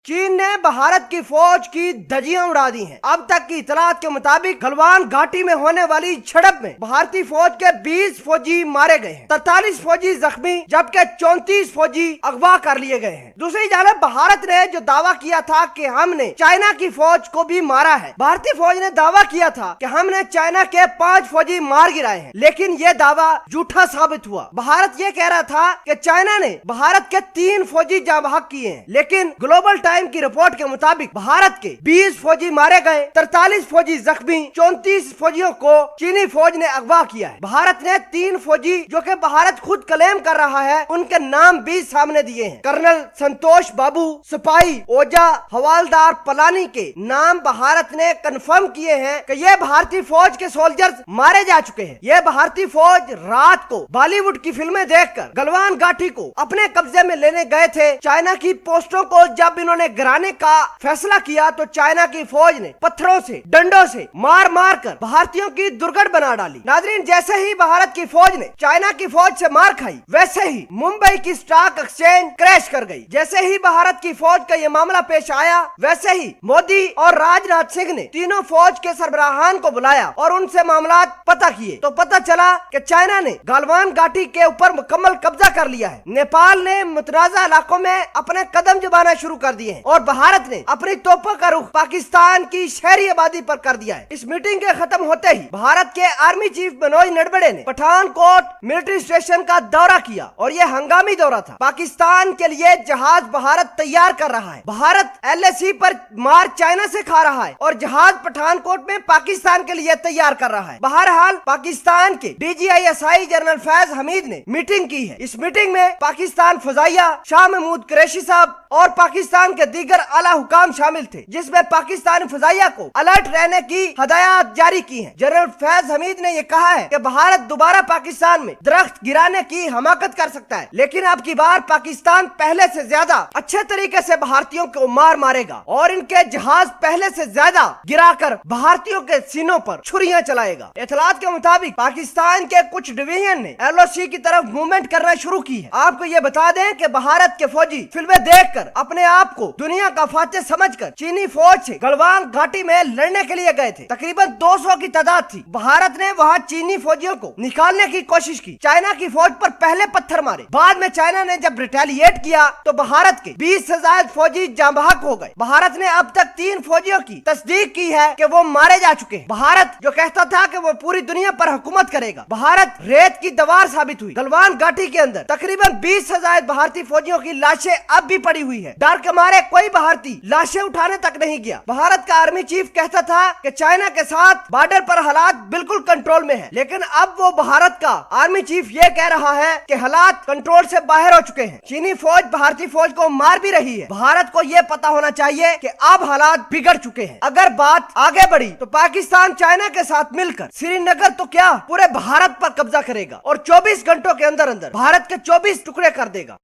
चीन ने भारत की फौज की धज्जियां उड़ा दी हैं। अब तक की इतलात के मुताबिक गलवान घाटी में होने वाली झड़प में भारतीय फौज के 20 फौजी मारे गए हैं, 43 फौजी जख्मी जबकि 34 फौजी अगवा कर लिए गए हैं। दूसरी जानब भारत ने जो दावा किया था कि हमने चाइना की फौज को भी मारा है, भारतीय फौज ने दावा किया था कि हमने चाइना के 5 फौजी मार गिराए हैं, लेकिन ये दावा झूठा साबित हुआ। भारत ये कह रहा था कि चाइना ने भारत के 3 फौजी जाँ बहक किए हैं, लेकिन ग्लोबल टाइम की रिपोर्ट के मुताबिक भारत के 20 फौजी मारे गए, 43 फौजी जख्मी, 34 फौजियों को चीनी फौज ने अगवा किया है। भारत ने 3 फौजी जो कि भारत खुद क्लेम कर रहा है उनके नाम भी सामने दिए हैं। कर्नल संतोष बाबू, सिपाही ओजा, हवालदार पलानी के नाम भारत ने कंफर्म किए हैं कि ये भारतीय फौज के सोल्जर्स मारे जा चुके हैं। ये भारतीय फौज रात को बॉलीवुड की फिल्में देखकर गलवान घाटी को अपने कब्जे में लेने गए थे। चाइना की पोस्टों को जब इन्होंने गिराने का फैसला किया तो चाइना की फौज ने पत्थरों से, डंडों से मार मार कर भारतीयों की दुर्गट बना डाली। नाज़रीन, जैसे ही भारत की फौज ने चाइना की फौज से मार खाई, वैसे ही मुंबई की स्टॉक एक्सचेंज क्रैश कर गई। जैसे ही भारत की फौज का ये मामला पेश आया, वैसे ही मोदी और राजनाथ सिंह ने तीनों फौज के सरबराहान को बुलाया और उनसे मामला पता किए तो पता चला कि चाइना ने गलवान घाटी के ऊपर मुकम्मल कब्जा कर लिया है। नेपाल ने मुतनाज़ा इलाकों में अपने कदम जमाना शुरू कर दिए हैं और भारत ने अपनी तोपों का रुख पाकिस्तान की शहरी आबादी पर कर दिया है। इस मीटिंग के खत्म होते ही भारत के आर्मी चीफ मनोज नरवणे ने पठानकोट मिलिट्री स्टेशन का दौरा किया और यह हंगामी दौरा था। पाकिस्तान के लिए जहाज भारत तैयार कर रहा है। भारत LAC पर मार चाइना से खा रहा है और जहाज पठानकोट में पाकिस्तान के लिए तैयार कर रहा है। बहरहाल पाकिस्तान के DGISI जनरल फैज हमीद ने मीटिंग की है। इस मीटिंग में पाकिस्तान फजाइया शाह महमूद कुरैशी साहब और पाकिस्तान के दीगर आला हुकाम शामिल थे, जिसमें पाकिस्तानी फजाइया को अलर्ट रहने की हदायत जारी की है। जनरल फैज हमीद ने यह कहा है कि भारत दोबारा पाकिस्तान में दरख्त गिराने की हमाकत कर सकता है, लेकिन अब की बार पाकिस्तान पहले से ज्यादा अच्छे तरीके से भारतीयों को मार मारेगा और इनके जहाज पहले से ज्यादा गिराकर भारतीयों के सीनों पर छुरियां चलाएगा। इतलात के मुताबिक पाकिस्तान के कुछ डिवीजन ने LOC की तरफ मूवमेंट करना शुरू की है। आपको ये बता दें कि भारत के फौजी फिल्में देखकर अपने आप को दुनिया का फातेह समझकर चीनी फौज से गलवान घाटी में लड़ने के लिए गए थे। तकरीबन 200 की तादाद थी। भारत ने वहां चीनी फौजियों को निकालने की कोशिश की। चाइना की फौज पर पहले पत्थर मारे, बाद में चाइना ने जब रिटेलिएट किया तो भारत के 20 से ज्यादा फौजी जाँ बहक हो गए। भारत ने अब तक 3 फौजियों की तस्दीक की है कि वो मारे जा चुके हैं। भारत जो कहता था कि वो पूरी दुनिया पर हुकूमत करेगा, भारत रेत की दीवार साबित हुई। गलवान घाटी के अंदर तकरीबन 20 से ज्यादा भारतीय फौजियों की लाशें अब भी पड़ी हुई है। डर के मारे कोई भारतीय लाशें उठाने तक नहीं गया। भारत का आर्मी चीफ कहता था कि चाइना के साथ बॉर्डर पर हालात बिल्कुल कंट्रोल में है, लेकिन अब वो भारत का आर्मी चीफ ये कह रहा है कि हालात कंट्रोल से बाहर हो चुके हैं। चीनी फौज भारतीय फौज को मार भी रही है। भारत को ये पता होना चाहिए कि अब हालात बिगड़ चुके हैं। अगर बात आगे बढ़ी तो पाकिस्तान चाइना के साथ मिलकर श्रीनगर तो क्या पूरे भारत पर कब्जा करेगा और 24 घंटों के अंदर अंदर भारत के 24 टुकड़े कर देगा।